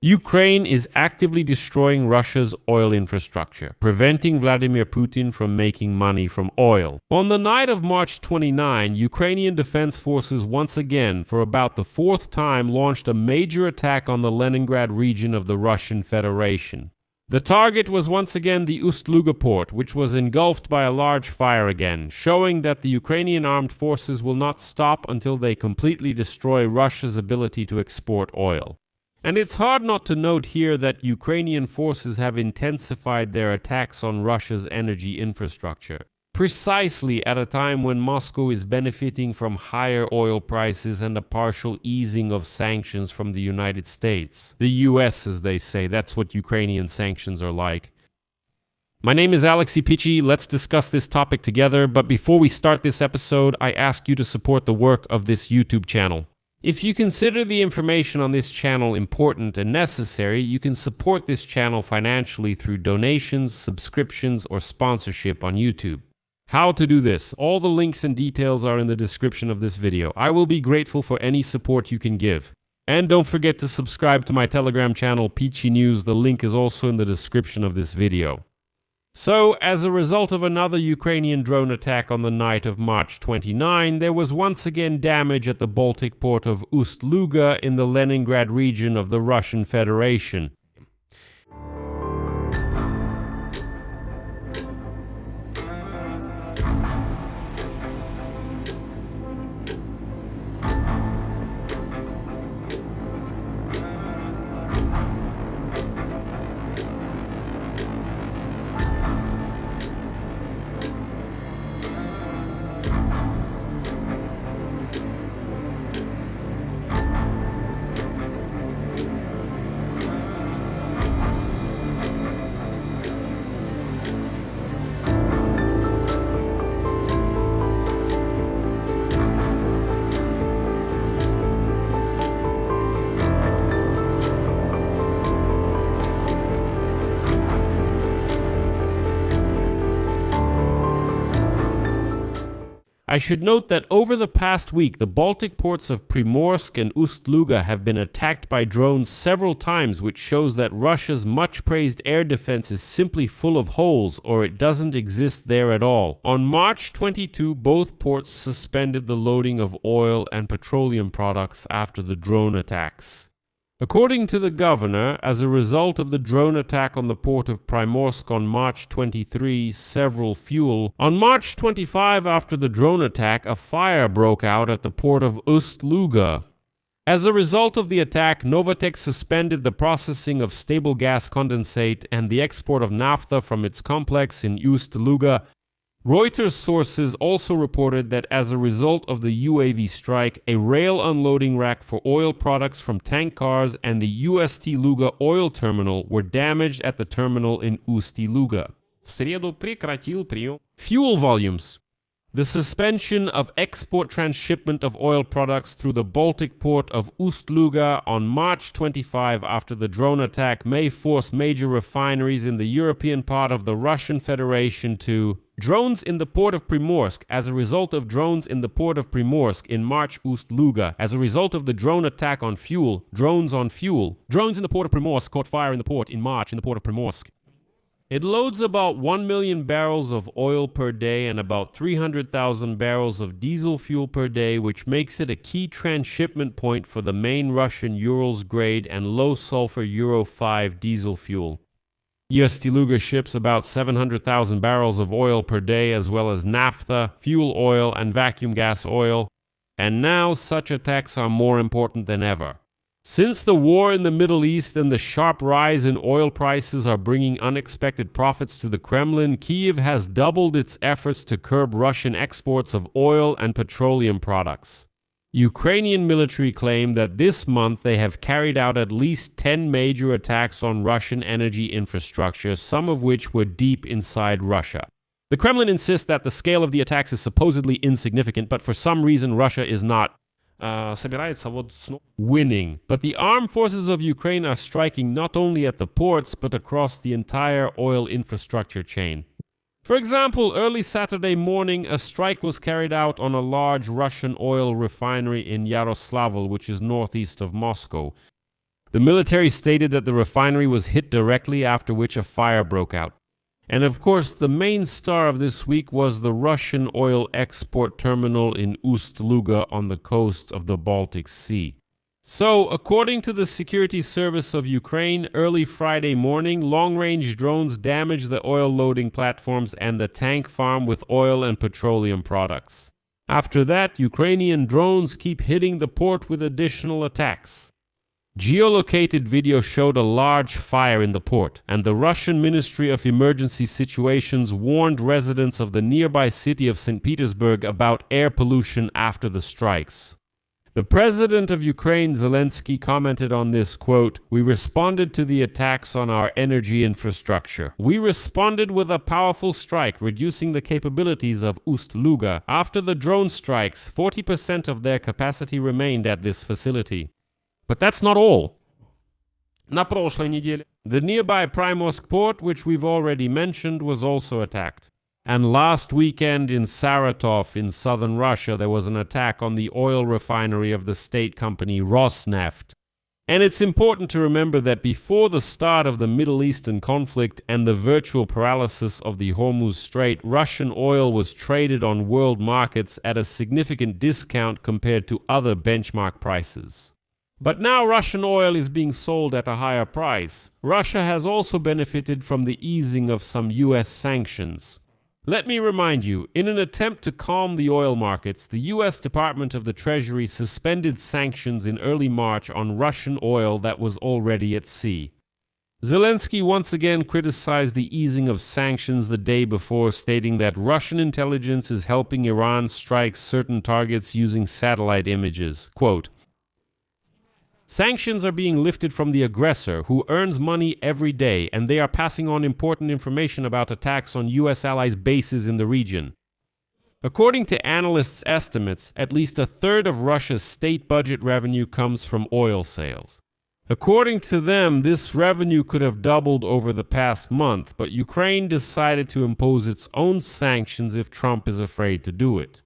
Ukraine is actively destroying Russia's oil infrastructure, preventing Vladimir Putin from making money from oil. On the night of March 29, Ukrainian defense forces once again, for about the fourth time, launched a major attack on the Leningrad region of the Russian Federation. The target was once again the Ust-Luga port, which was engulfed by a large fire again, showing that the Ukrainian armed forces will not stop until they completely destroy Russia's ability to export oil. And it's hard not to note here that Ukrainian forces have intensified their attacks on Russia's energy infrastructure, precisely at a time when Moscow is benefiting from higher oil prices and a partial easing of sanctions from the United States. The US, as they say, that's what Ukrainian sanctions are like. My name is Alexei Pichi. Let's discuss this topic together, but before we start this episode, I ask you to support the work of this YouTube channel. If you consider the information on this channel important and necessary, you can support this channel financially through donations, subscriptions, or sponsorship on YouTube. How to do this? All the links and details are in the description of this video. I will be grateful for any support you can give. And don't forget to subscribe to my Telegram channel, Peachy News. The link is also in the description of this video. So, as a result of another Ukrainian drone attack on the night of March 29, there was once again damage at the Baltic port of Ust-Luga in the Leningrad region of the Russian Federation. I should note that over the past week, the Baltic ports of Primorsk and Ust-Luga have been attacked by drones several times, which shows that Russia's much-praised air defense is simply full of holes, or it doesn't exist there at all. On March 22, both ports suspended the loading of oil and petroleum products after the drone attacks. According to the governor, as a result of the drone attack on the port of Primorsk on March 23, On March 25, after the drone attack, a fire broke out at the port of Ust-Luga. As a result of the attack, Novatek suspended the processing of stable gas condensate and the export of naphtha from its complex in Ust-Luga. Reuters sources also reported that as a result of the UAV strike, a rail unloading rack for oil products from tank cars and the Ust-Luga oil terminal were damaged at the terminal in Ust-Luga. Fuel volumes. The suspension of export transshipment of oil products through the Baltic port of Ust-Luga on March 25 after the drone attack may force major refineries in the European part of the Russian Federation to drones in the port of Primorsk. As a result of drones in the port of Primorsk in March, Ust-Luga. As a result of the drone attack on fuel, drones on fuel. Drones in the port of Primorsk caught fire in the port in March in the port of Primorsk. It loads about 1 million barrels of oil per day and about 300,000 barrels of diesel fuel per day, which makes it a key transshipment point for the main Russian Urals grade and low-sulfur Euro 5 diesel fuel. Ust-Luga ships about 700,000 barrels of oil per day, as well as naphtha, fuel oil, and vacuum gas oil, and now such attacks are more important than ever. Since the war in the Middle East and the sharp rise in oil prices are bringing unexpected profits to the Kremlin, Kyiv has doubled its efforts to curb Russian exports of oil and petroleum products. Ukrainian military claim that this month they have carried out at least 10 major attacks on Russian energy infrastructure, some of which were deep inside Russia. The Kremlin insists that the scale of the attacks is supposedly insignificant, but for some reason Russia is not winning. But the armed forces of Ukraine are striking not only at the ports, but across the entire oil infrastructure chain. For example, early Saturday morning, a strike was carried out on a large Russian oil refinery in Yaroslavl, which is northeast of Moscow. The military stated that the refinery was hit directly, after which a fire broke out. And of course, the main star of this week was the Russian oil export terminal in Ust-Luga on the coast of the Baltic Sea. So, according to the Security Service of Ukraine, early Friday morning, long-range drones damaged the oil loading platforms and the tank farm with oil and petroleum products. After that, Ukrainian drones keep hitting the port with additional attacks. Geolocated video showed a large fire in the port, and the Russian Ministry of Emergency Situations warned residents of the nearby city of St. Petersburg about air pollution after the strikes. The president of Ukraine, Zelensky, commented on this, quote, "We responded to the attacks on our energy infrastructure. We responded with a powerful strike, reducing the capabilities of Ust-Luga. After the drone strikes, 40% of their capacity remained at this facility." But that's not all. На прошлой неделе, the nearby Primorsk port, which we've already mentioned, was also attacked. And last weekend in Saratov in southern Russia, there was an attack on the oil refinery of the state company Rosneft. And it's important to remember that before the start of the Middle Eastern conflict and the virtual paralysis of the Hormuz Strait, Russian oil was traded on world markets at a significant discount compared to other benchmark prices. But now Russian oil is being sold at a higher price. Russia has also benefited from the easing of some US sanctions. Let me remind you, in an attempt to calm the oil markets, the US Department of the Treasury suspended sanctions in early March on Russian oil that was already at sea. Zelensky once again criticized the easing of sanctions the day before, stating that Russian intelligence is helping Iran strike certain targets using satellite images. Quote, "Sanctions are being lifted from the aggressor, who earns money every day, and they are passing on important information about attacks on U.S. allies' bases in the region." According to analysts' estimates, at least a third of Russia's state budget revenue comes from oil sales. According to them, this revenue could have doubled over the past month, but Ukraine decided to impose its own sanctions if Trump is afraid to do it.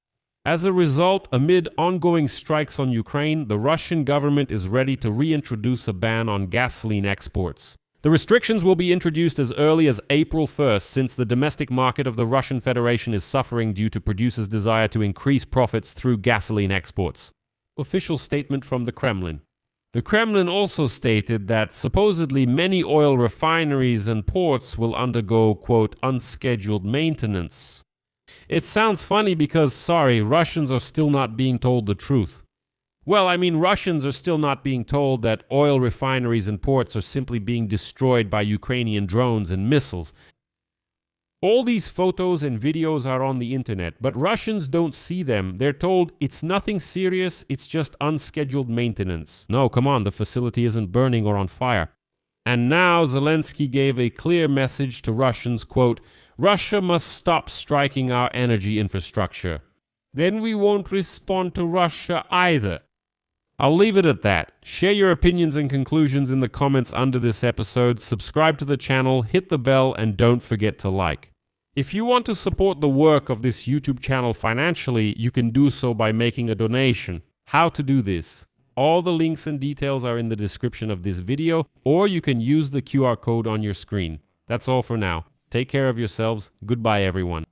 As a result, amid ongoing strikes on Ukraine, the Russian government is ready to reintroduce a ban on gasoline exports. The restrictions will be introduced as early as April 1st, since the domestic market of the Russian Federation is suffering due to producers' desire to increase profits through gasoline exports. Official statement from the Kremlin. The Kremlin also stated that supposedly many oil refineries and ports will undergo, quote, "unscheduled maintenance." It sounds funny because, sorry, Russians are still not being told the truth. Well, I mean, Russians are still not being told that oil refineries and ports are simply being destroyed by Ukrainian drones and missiles. All these photos and videos are on the internet, but Russians don't see them. They're told it's nothing serious, it's just unscheduled maintenance. No, come on, the facility isn't burning or on fire. And now Zelensky gave a clear message to Russians, quote, "Russia must stop striking our energy infrastructure. Then we won't respond to Russia either." I'll leave it at that. Share your opinions and conclusions in the comments under this episode, subscribe to the channel, hit the bell, and don't forget to like. If you want to support the work of this YouTube channel financially, you can do so by making a donation. How to do this? All the links and details are in the description of this video, or you can use the QR code on your screen. That's all for now. Take care of yourselves. Goodbye, everyone.